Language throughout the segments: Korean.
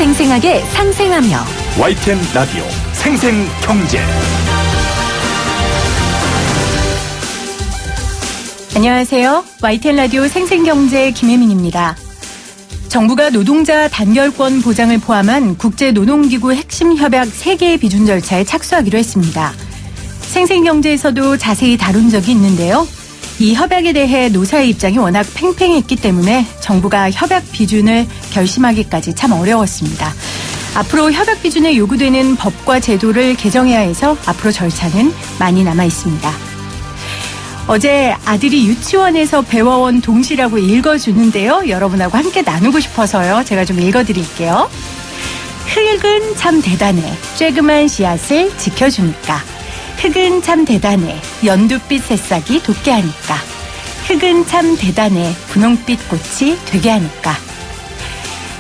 생생하게 상생하며 YTN 라디오 생생경제. 안녕하세요. YTN 라디오 생생경제 김혜민입니다. 정부가 노동자 단결권 보장을 포함한 국제노동기구 핵심 협약 3개의 비준 절차에 착수하기로 했습니다. 생생경제에서도 자세히 다룬 적이 있는데요. 이 협약에 대해 노사의 입장이 워낙 팽팽했기 때문에 정부가 협약 비준을 결심하기까지 참 어려웠습니다. 앞으로 협약 비준에 요구되는 법과 제도를 개정해야 해서 앞으로 절차는 많이 남아 있습니다. 어제 아들이 유치원에서 배워온 동시라고 읽어주는데요. 여러분하고 함께 나누고 싶어서요. 제가 좀 읽어드릴게요. 흙은 참 대단해. 쬐그만 씨앗을 지켜주니까. 흙은 참 대단해. 연두빛 새싹이 돋게 하니까. 흙은 참 대단해. 분홍빛 꽃이 되게 하니까.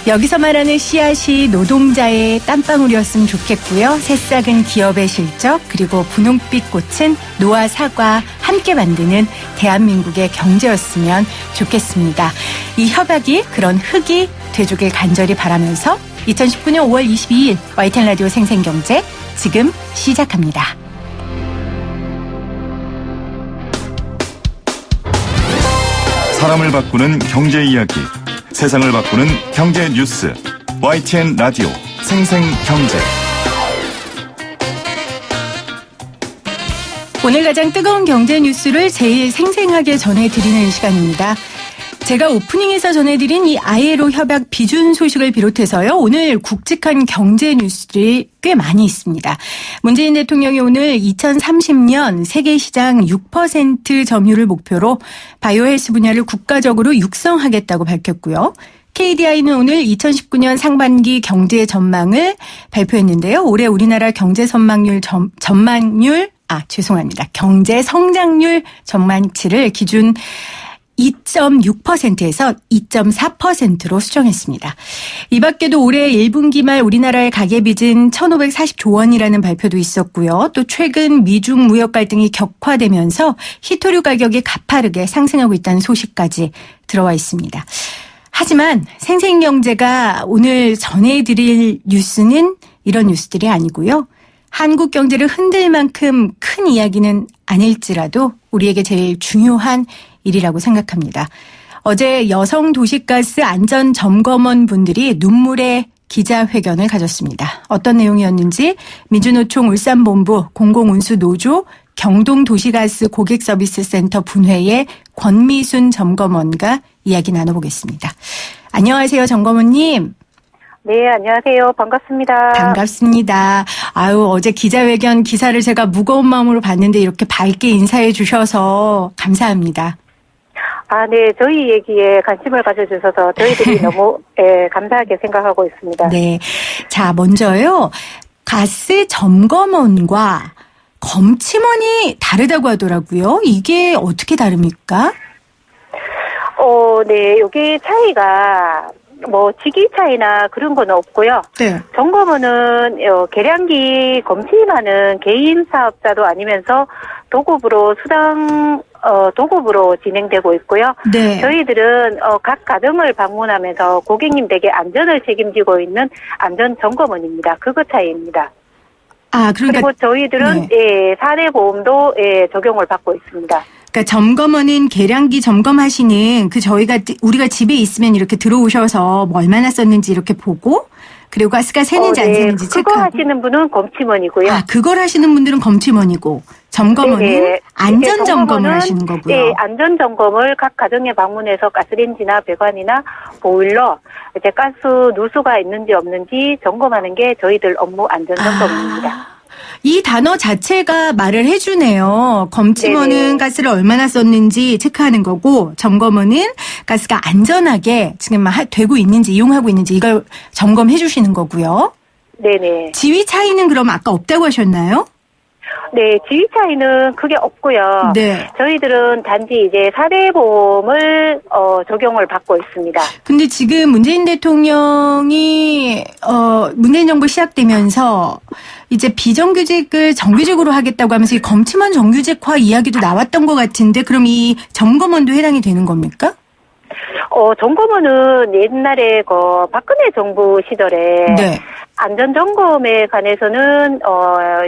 여기서 말하는 씨앗이 노동자의 땀방울이었으면 좋겠고요. 새싹은 기업의 실적, 그리고 분홍빛 꽃은 노와 사과 함께 만드는 대한민국의 경제였으면 좋겠습니다. 이 협약이 그런 흙이 돼주길 간절히 바라면서 2019년 5월 22일 YTN 라디오 생생경제 지금 시작합니다. 사람을 바꾸는 경제 이야기, 세상을 바꾸는 경제 뉴스. YTN 라디오 생생경제. 오늘 가장 뜨거운 경제 뉴스를 제일 생생하게 전해드리는 시간입니다. 제가 오프닝에서 전해드린 이 ILO 협약 비준 소식을 비롯해서요. 오늘 굵직한 경제 뉴스들이 꽤 많이 있습니다. 문재인 대통령이 오늘 2030년 세계 시장 6% 점유율을 목표로 바이오 헬스 분야를 국가적으로 육성하겠다고 밝혔고요. KDI는 오늘 2019년 상반기 경제 전망을 발표했는데요. 올해 우리나라 경제 성장률 전망치를 기준 2.6%에서 2.4%로 수정했습니다. 이 밖에도 올해 1분기 말 우리나라의 가계빚은 1,540조 원이라는 발표도 있었고요. 또 최근 미중 무역 갈등이 격화되면서 히토류 가격이 가파르게 상승하고 있다는 소식까지 들어와 있습니다. 하지만 생생경제가 오늘 전해드릴 뉴스는 이런 뉴스들이 아니고요. 한국 경제를 흔들 만큼 큰 이야기는 아닐지라도 우리에게 제일 중요한 일이라고 생각합니다. 어제 여성도시가스 안전점검원 분들이 눈물의 기자회견을 가졌습니다. 어떤 내용이었는지 민주노총 울산본부 공공운수노조 경동도시가스 고객서비스센터 분회의 권미순 점검원과 이야기 나눠보겠습니다. 안녕하세요, 점검원님. 네, 안녕하세요. 반갑습니다. 반갑습니다. 어제 기자회견 기사를 제가 무거운 마음으로 봤는데 이렇게 밝게 인사해 주셔서 감사합니다. 네. 저희 얘기에 관심을 가져주셔서 저희들이 너무 감사하게 생각하고 있습니다. 네. 자, 먼저요. 가스 점검원과 검침원이 다르다고 하더라고요. 이게 어떻게 다릅니까? 네. 여기 차이가 직위 차이나 그런 건 없고요. 네. 점검원은 계량기 검침하는 개인 사업자도 아니면서 도급으로 도급으로 진행되고 있고요. 네. 저희들은 각 가정을 방문하면서 고객님 댁의 안전을 책임지고 있는 안전점검원입니다. 그거 차이입니다. 그러니까 그리고 저희들은 네. 사내 보험도 적용을 받고 있습니다. 그러니까 점검원은 계량기 점검하시는 우리가 집에 있으면 이렇게 들어오셔서 얼마나 썼는지 이렇게 보고 그리고 가스가 새는지 안 새는지 체크하고. 그거 하시는 분은 검침원이고요. 그걸 하시는 분들은 검침원이고 점검원은 안전점검을 하시는 거고요. 네, 안전점검을 각 가정에 방문해서 가스레인지나 배관이나 보일러 이제 가스 누수가 있는지 없는지 점검하는 게 저희들 업무 안전점검입니다. 이 단어 자체가 말을 해주네요. 검침원은 네네. 가스를 얼마나 썼는지 체크하는 거고 점검원은 가스가 안전하게 지금 되고 있는지 이용하고 있는지 이걸 점검해 주시는 거고요. 네네. 지위 차이는 그럼 아까 없다고 하셨나요? 네, 지위 차이는 크게 없고요. 네. 저희들은 단지 이제 사대보험을 적용을 받고 있습니다. 근데 지금 문재인 대통령이 문재인 정부 시작되면서 이제 비정규직을 정규직으로 하겠다고 하면서 이 검침원 정규직화 이야기도 나왔던 것 같은데 그럼 이 점검원도 해당이 되는 겁니까? 점검은 옛날에 박근혜 정부 시절에 네. 안전점검에 관해서는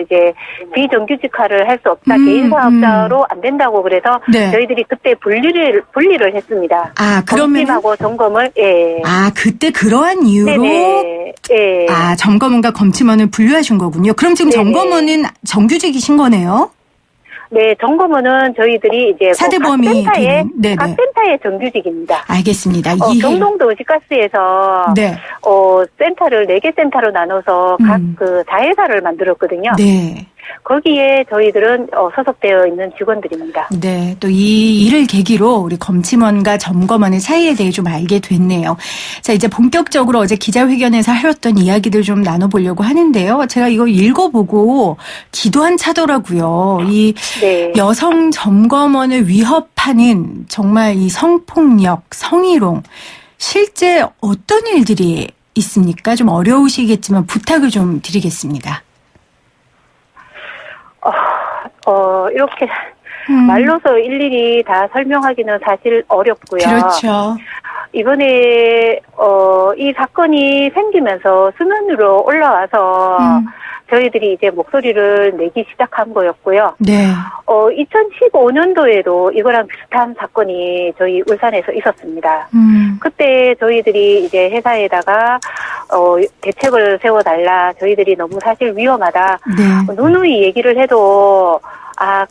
이제 비정규직화를 할 수 없다. 개인 사업자로 안 된다고 그래서 네. 저희들이 그때 분리를 했습니다. 아, 그러면 검침하고 점검을 예. 아, 그때 그러한 이유로 네네. 예. 아, 점검원과 검침원을 분류하신 거군요. 그럼 지금 네네. 점검원은 정규직이신 거네요? 네, 점검원은 저희들이 이제 사대보험이 각 센터의 되는, 네네. 각 센터의 정규직입니다. 알겠습니다. 이해. 경동도시가스에서 네. 센터를 4개 센터로 나눠서 각 그 자회사를 만들었거든요. 네. 거기에 저희들은 소속되어 있는 직원들입니다. 네. 또 이 일을 계기로 우리 검침원과 점검원의 차이에 대해 좀 알게 됐네요. 자, 이제 본격적으로 어제 기자회견에서 하셨던 이야기들 좀 나눠보려고 하는데요. 제가 이거 읽어보고 기도한 차더라고요. 이 네. 여성 점검원을 위협하는 정말 이 성폭력, 성희롱, 실제 어떤 일들이 있습니까? 좀 어려우시겠지만 부탁을 좀 드리겠습니다. 이렇게 말로서 일일이 다 설명하기는 사실 어렵고요. 그렇죠. 이번에 이 사건이 생기면서 수면으로 올라와서 저희들이 이제 목소리를 내기 시작한 거였고요. 네. 2015년도에도 이거랑 비슷한 사건이 저희 울산에서 있었습니다. 그때 저희들이 이제 회사에다가 대책을 세워달라. 저희들이 너무 사실 위험하다. 네. 누누이 얘기를 해도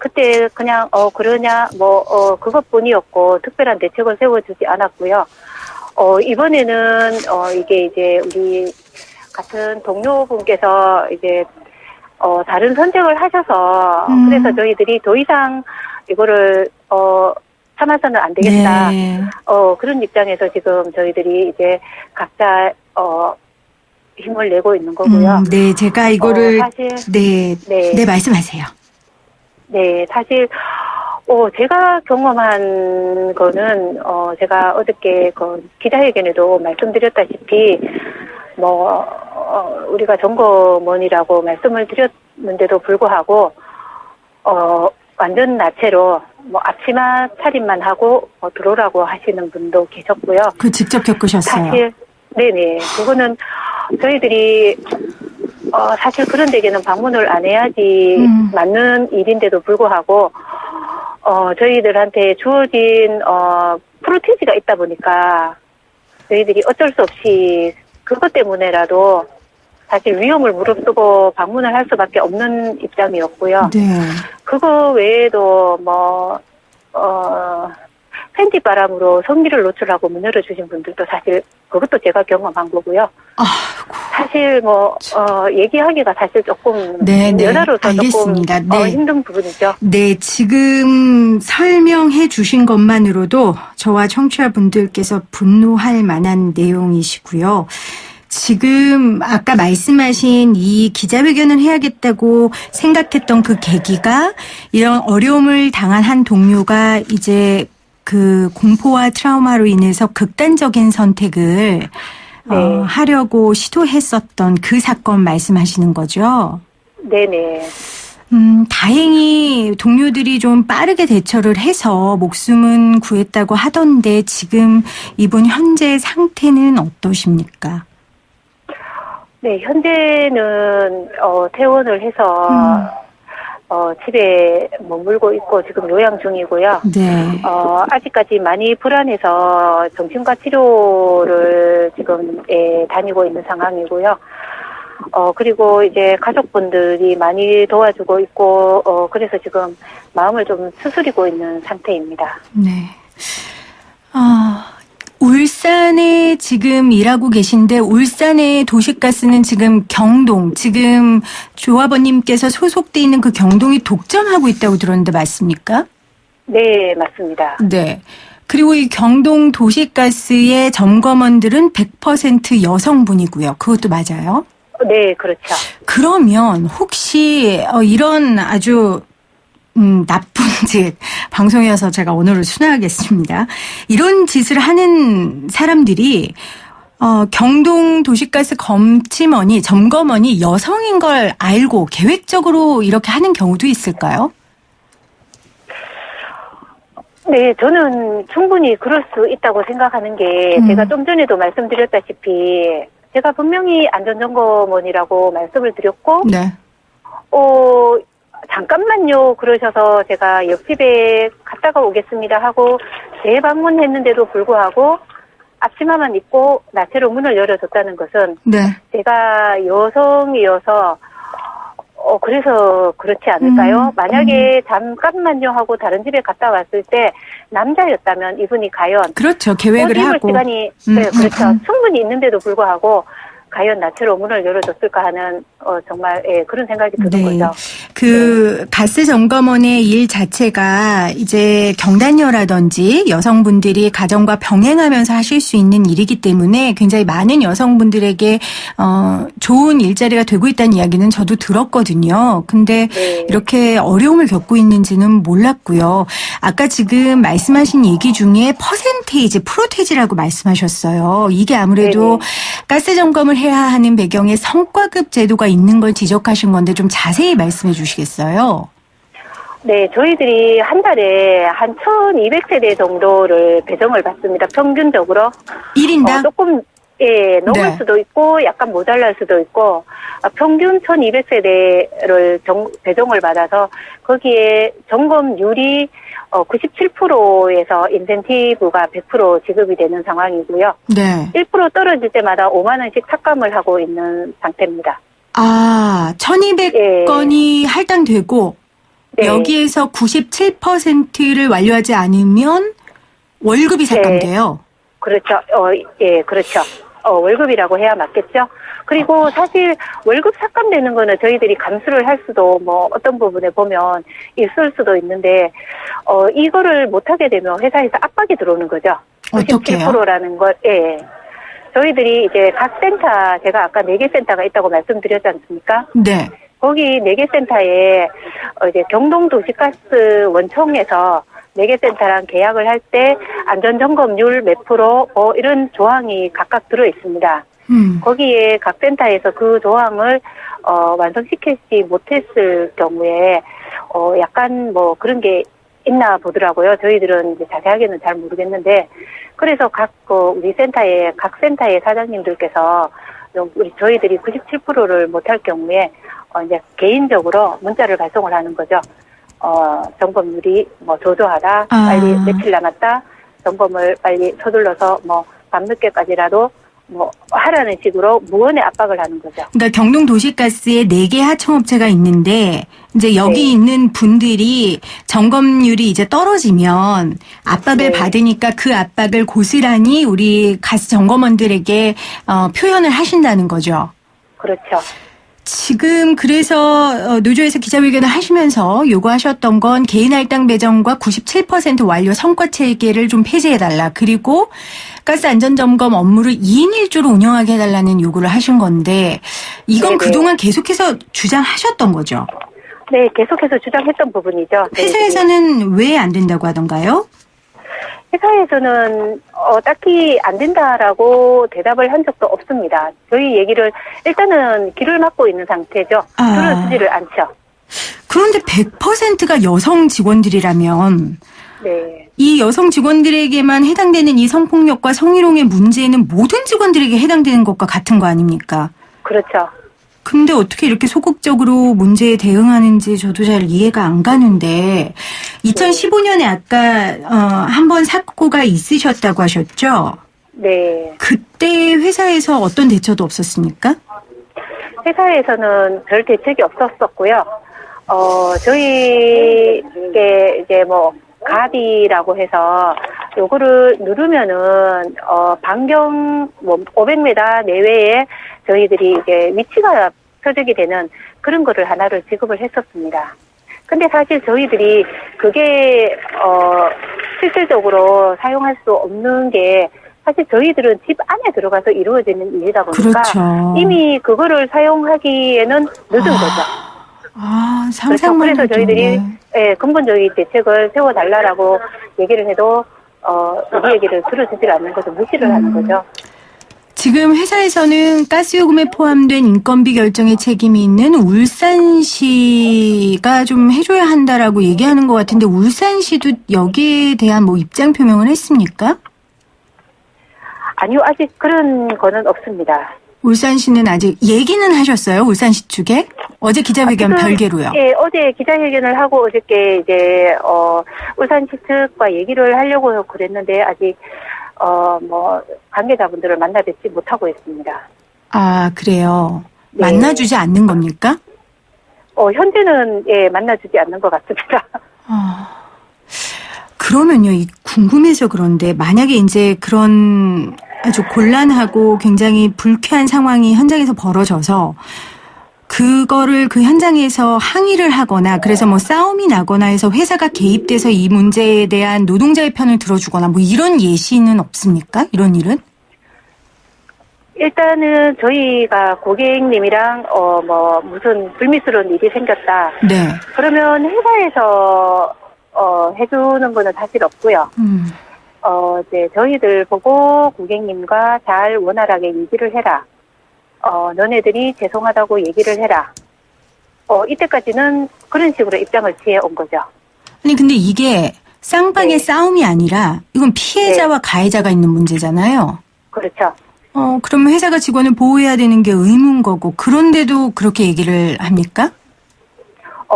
그때 그냥 그러냐 그것뿐이었고 특별한 대책을 세워주지 않았고요. 이번에는 이게 이제 우리 같은 동료분께서 이제 다른 선택을 하셔서 그래서 저희들이 더 이상 이거를 참아서는 안 되겠다. 네. 그런 입장에서 지금 저희들이 이제 각자 힘을 내고 있는 거고요. 네, 제가 이거를 사실 네, 말씀하세요. 네, 사실 제가 경험한 거는 제가 어저께 그 기자회견에도 말씀드렸다시피 우리가 점검원이라고 말씀을 드렸는데도 불구하고 완전 나체로 앞치마 차림만 하고 들어오라고 하시는 분도 계셨고요. 그 직접 겪으셨어요. 사실 네네 그거는 저희들이 사실 그런 데에는 방문을 안 해야지 맞는 일인데도 불구하고 저희들한테 주어진 프로티지가 있다 보니까 저희들이 어쩔 수 없이 그것 때문에라도 사실 위험을 무릅쓰고 방문을 할 수밖에 없는 입장이었고요. 네. 그거 외에도 팬티 바람으로 성기를 노출하고 문 열어주신 분들도 사실 그것도 제가 경험한 거고요. 사실 얘기하기가 사실 조금 연하로서 알겠습니다. 조금 힘든 부분이죠. 네, 지금 설명해 주신 것만으로도 저와 청취자분들께서 분노할 만한 내용이시고요. 지금 아까 말씀하신 이 기자회견을 해야겠다고 생각했던 그 계기가 이런 어려움을 당한 한 동료가 이제 그 공포와 트라우마로 인해서 극단적인 선택을 하려고 시도했었던 그 사건 말씀하시는 거죠? 네네. 다행히 동료들이 좀 빠르게 대처를 해서 목숨은 구했다고 하던데 지금 이분 현재 상태는 어떠십니까? 네, 현재는 퇴원을 해서 집에 머물고 있고 지금 요양 중이고요. 네. 아직까지 많이 불안해서 정신과 치료를 지금 다니고 있는 상황이고요. 그리고 이제 가족분들이 많이 도와주고 있고 그래서 지금 마음을 좀 추스리고 있는 상태입니다. 네. 울산에 지금 일하고 계신데 울산의 도시가스는 지금 경동, 지금 조합원님께서 소속돼 있는 그 경동이 독점하고 있다고 들었는데 맞습니까? 네, 맞습니다. 네. 그리고 이 경동 도시가스의 점검원들은 100% 여성분이고요. 그것도 맞아요? 네, 그렇죠. 그러면 혹시 이런 아주 나쁜 짓, 방송이어서 제가 언어를 순화하겠습니다. 이런 짓을 하는 사람들이, 경동 도시가스 점검원이 여성인 걸 알고 계획적으로 이렇게 하는 경우도 있을까요? 네, 저는 충분히 그럴 수 있다고 생각하는 게 제가 좀 전에도 말씀드렸다시피 제가 분명히 안전점검원이라고 말씀을 드렸고 네. 잠깐만요 그러셔서 제가 옆집에 갔다가 오겠습니다 하고 재방문했는데도 불구하고 앞치마만 입고 나체로 문을 열어줬다는 것은 네. 제가 여성이어서 그래서 그렇지 않을까요? 만약에 잠깐만요 하고 다른 집에 갔다 왔을 때 남자였다면 이분이 과연 그렇죠. 계획을 옷 입을 하고. 시간이 네, 그렇죠. 충분히 있는데도 불구하고 과연 나체로 문을 열어줬을까 하는 정말 그런 생각이 드는 네. 거죠. 그 가스 점검원의 일 자체가 이제 경단녀라든지 여성분들이 가정과 병행하면서 하실 수 있는 일이기 때문에 굉장히 많은 여성분들에게 좋은 일자리가 되고 있다는 이야기는 저도 들었거든요. 근데 네. 이렇게 어려움을 겪고 있는지는 몰랐고요. 아까 지금 말씀하신 얘기 중에 퍼센테이지, 프로테이지라고 말씀하셨어요. 이게 아무래도 네네. 가스 점검을 해야 하는 배경에 성과급 제도가 있는 걸 지적하신 건데 좀 자세히 말씀해 주시겠어요? 네, 저희들이 한 달에 한 1,200세대 정도를 배정을 받습니다. 평균적으로. 1인당? 조금 넘을 네. 수도 있고 약간 모자랄 수도 있고 평균 1,200세대를 배정을 받아서 거기에 점검률이 97%에서 인센티브가 100% 지급이 되는 상황이고요. 네. 1% 떨어질 때마다 5만 원씩 삭감을 하고 있는 상태입니다. 아, 1,200건이 할당되고 네. 여기에서 97%를 완료하지 않으면 월급이 삭감돼요. 그렇죠. 그렇죠. 월급이라고 해야 맞겠죠. 그리고 사실 월급 삭감되는 거는 저희들이 감수를 할 수도 뭐 어떤 부분에 보면 있을 수도 있는데 이거를 못하게 되면 회사에서 압박이 들어오는 거죠. 어떻게요? 97%라는 것. 저희들이 이제 각 센터, 제가 아까 4개 센터가 있다고 말씀드렸지 않습니까? 네. 거기 4개 센터에 이제 경동도시가스 원청에서 4개 센터랑 계약을 할 때 안전점검률 몇 프로 이런 조항이 각각 들어 있습니다. 거기에 각 센터에서 그 조항을 완성시키지 못했을 경우에 약간 뭐 그런 게 있나 보더라고요. 저희들은 이제 자세하게는 잘 모르겠는데 그래서 우리 각 센터의 사장님들께서 저희들이 97%를 못할 경우에 이제 개인적으로 문자를 발송을 하는 거죠. 점검률이 뭐 저조하다, 빨리 며칠 남았다, 점검을 빨리 서둘러서 뭐 밤늦게까지라도 뭐 하라는 식으로 무언의 압박을 하는 거죠. 그러니까 경동도시가스에 4개 하청업체가 있는데 이제 여기 네. 있는 분들이 점검률이 이제 떨어지면 압박을 네. 받으니까 그 압박을 고스란히 우리 가스 점검원들에게 표현을 하신다는 거죠. 그렇죠. 지금 그래서 노조에서 기자회견을 하시면서 요구하셨던 건 개인 할당 배정과 97% 완료 성과 체계를 좀 폐지해달라. 그리고 가스 안전점검 업무를 2인 1조로 운영하게 해달라는 요구를 하신 건데 이건 네네. 그동안 계속해서 주장하셨던 거죠. 네, 계속해서 주장했던 부분이죠. 회사에서는 왜 안 된다고 하던가요? 회사에서는 딱히 안 된다라고 대답을 한 적도 없습니다. 저희 얘기를 일단은 귀를 막고 있는 상태죠. 들어주지를 않죠. 그런데 100%가 여성 직원들이라면 네. 이 여성 직원들에게만 해당되는 이 성폭력과 성희롱의 문제는 모든 직원들에게 해당되는 것과 같은 거 아닙니까? 그렇죠. 근데 어떻게 이렇게 소극적으로 문제에 대응하는지 저도 잘 이해가 안 가는데 2015년에 아까 한 번 사고가 있으셨다고 하셨죠? 네. 그때 회사에서 어떤 대처도 없었습니까? 회사에서는 별 대책이 없었었고요. 저희게 이제 뭐 갑이라고 해서 요거를 누르면은 반경 뭐 500m 내외에 저희들이 이제 위치가 표적이 되는 그런 거를 하나를 지급을 했었습니다. 근데 사실 저희들이 그게 실질적으로 사용할 수 없는 게 사실 저희들은 집 안에 들어가서 이루어지는 일이다 보니까 그렇죠. 이미 그거를 사용하기에는 늦은 거죠. 상상만 그래서 해도, 저희들이 네. 근본적인 대책을 세워달라고 얘기를 해도 우리 얘기를 들어주질 않는 거죠. 무시를 하는 거죠. 지금 회사에서는 가스요금에 포함된 인건비 결정에 책임이 있는 울산시가 좀 해줘야 한다라고 얘기하는 것 같은데 울산시도 여기에 대한 뭐 입장 표명을 했습니까? 아니요, 아직 그런 거는 없습니다. 울산시는 아직 얘기는 하셨어요? 울산시 측에? 어제 기자회견 별개로요. 예, 어제 기자회견을 하고 어저께 이제 울산시 측과 얘기를 하려고 그랬는데 아직 뭐 관계자분들을 만나 뵙지 못하고 있습니다. 아, 그래요. 네. 만나주지 않는 겁니까? 현재는 예, 만나주지 않는 것 같습니다. 그러면요, 궁금해서 그런데 만약에 이제 그런 아주 곤란하고 굉장히 불쾌한 상황이 현장에서 벌어져서 그거를 그 현장에서 항의를 하거나 그래서 뭐 싸움이 나거나 해서 회사가 개입돼서 이 문제에 대한 노동자의 편을 들어주거나 뭐 이런 예시는 없습니까? 이런 일은? 일단은 저희가 고객님이랑 뭐 무슨 불미스러운 일이 생겼다. 네. 그러면 회사에서 해주는 거는 사실 없고요. 이제 저희들 보고 고객님과 잘 원활하게 얘기를 해라. 너네들이 죄송하다고 얘기를 해라. 이때까지는 그런 식으로 입장을 취해 온 거죠. 아니 근데 이게 쌍방의 싸움이 아니라 이건 피해자와 가해자가 있는 문제잖아요. 그렇죠. 그러면 회사가 직원을 보호해야 되는 게 의무인 거고 그런데도 그렇게 얘기를 합니까?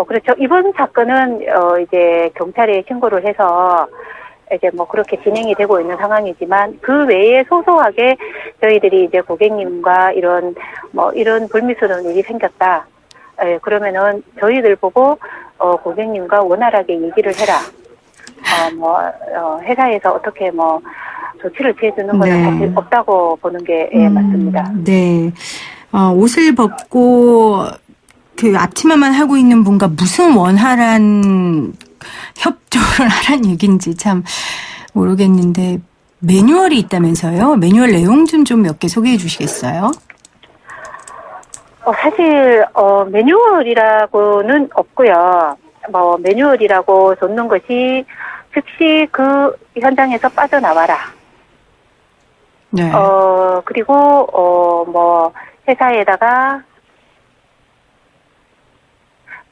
그렇죠. 이번 사건은 이제 경찰에 신고를 해서 이제 뭐 그렇게 진행이 되고 있는 상황이지만 그 외에 소소하게 저희들이 이제 고객님과 이런 불미스러운 일이 생겼다. 그러면은 저희들 보고 고객님과 원활하게 얘기를 해라. 회사에서 어떻게 조치를 취해주는 건 사실 없다고 보는 게 맞습니다. 네. 옷을 벗고 그 앞치마만 하고 있는 분과 무슨 원활한 협조를 하란 얘기인지 참 모르겠는데 매뉴얼이 있다면서요? 매뉴얼 내용 좀 몇 개 소개해 주시겠어요? 사실 매뉴얼이라고는 없고요. 매뉴얼이라고 줬는 것이 즉시 그 현장에서 빠져나와라. 네. 그리고 회사에다가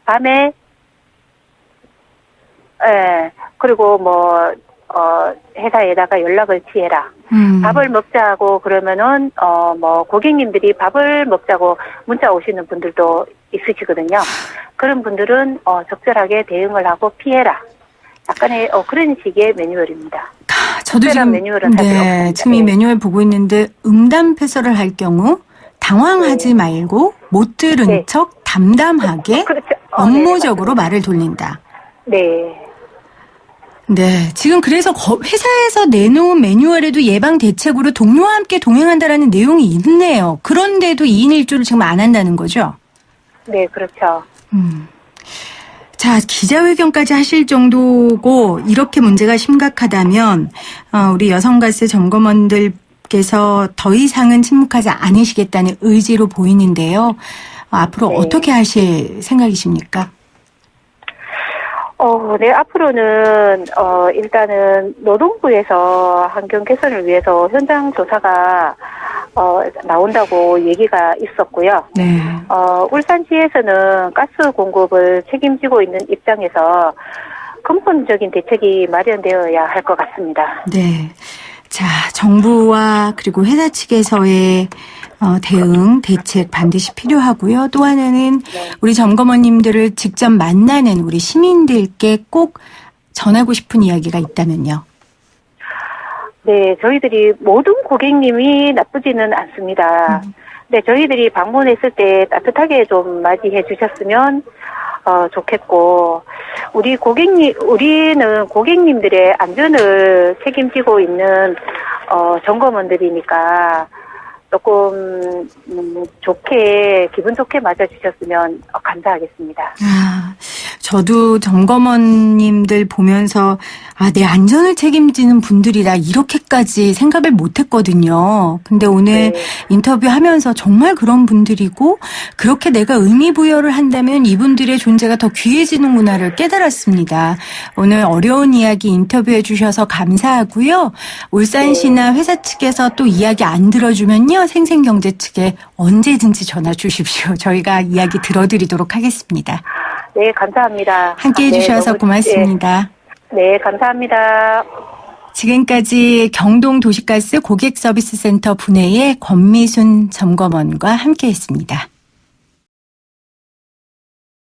밤에 그리고 회사에다가 연락을 취해라. 밥을 먹자고 그러면은 고객님들이 밥을 먹자고 문자 오시는 분들도 있으시거든요. 그런 분들은 적절하게 대응을 하고 피해라. 약간의 그런 식의 매뉴얼입니다. 저도 지금 매뉴얼은 사실 없습니다. 지금 이 매뉴얼 보고 있는데 응답해서를 할 경우 당황하지 말고 못 들은 척 담담하게 그렇죠. 업무적으로 말을 돌린다. 네. 네. 지금 그래서 회사에서 내놓은 매뉴얼에도 예방 대책으로 동료와 함께 동행한다라는 내용이 있네요. 그런데도 2인 1조를 지금 안 한다는 거죠? 네, 그렇죠. 자, 기자회견까지 하실 정도고 이렇게 문제가 심각하다면 우리 여성가스 점검원들께서 더 이상은 침묵하지 않으시겠다는 의지로 보이는데요. 앞으로 어떻게 하실 생각이십니까? 네, 앞으로는, 일단은 노동부에서 환경 개선을 위해서 현장 조사가, 나온다고 얘기가 있었고요. 네. 울산시에서는 가스 공급을 책임지고 있는 입장에서 근본적인 대책이 마련되어야 할 것 같습니다. 네. 자, 정부와 그리고 회사 측에서의 대응, 대책 반드시 필요하고요. 또 하나는 우리 점검원님들을 직접 만나는 우리 시민들께 꼭 전하고 싶은 이야기가 있다면요. 네, 저희들이 모든 고객님이 나쁘지는 않습니다. 네, 저희들이 방문했을 때 따뜻하게 좀 맞이해 주셨으면 좋겠고, 우리는 고객님들의 안전을 책임지고 있는 점검원들이니까 조금 기분 좋게 맞아주셨으면 감사하겠습니다. 저도 점검원님들 보면서 내 안전을 책임지는 분들이라 이렇게까지 생각을 못했거든요. 근데 오늘 네. 인터뷰하면서 정말 그런 분들이고 그렇게 내가 의미 부여를 한다면 이분들의 존재가 더 귀해지는구나를 깨달았습니다. 오늘 어려운 이야기 인터뷰해 주셔서 감사하고요. 울산시나 회사 측에서 또 이야기 안 들어주면요. 생생경제 측에 언제든지 전화 주십시오. 저희가 이야기 들어드리도록 하겠습니다. 네, 감사합니다. 함께해 주셔서 고맙습니다. 네, 감사합니다. 지금까지 경동도시가스 고객서비스센터 분회의 권미순 점검원과 함께했습니다.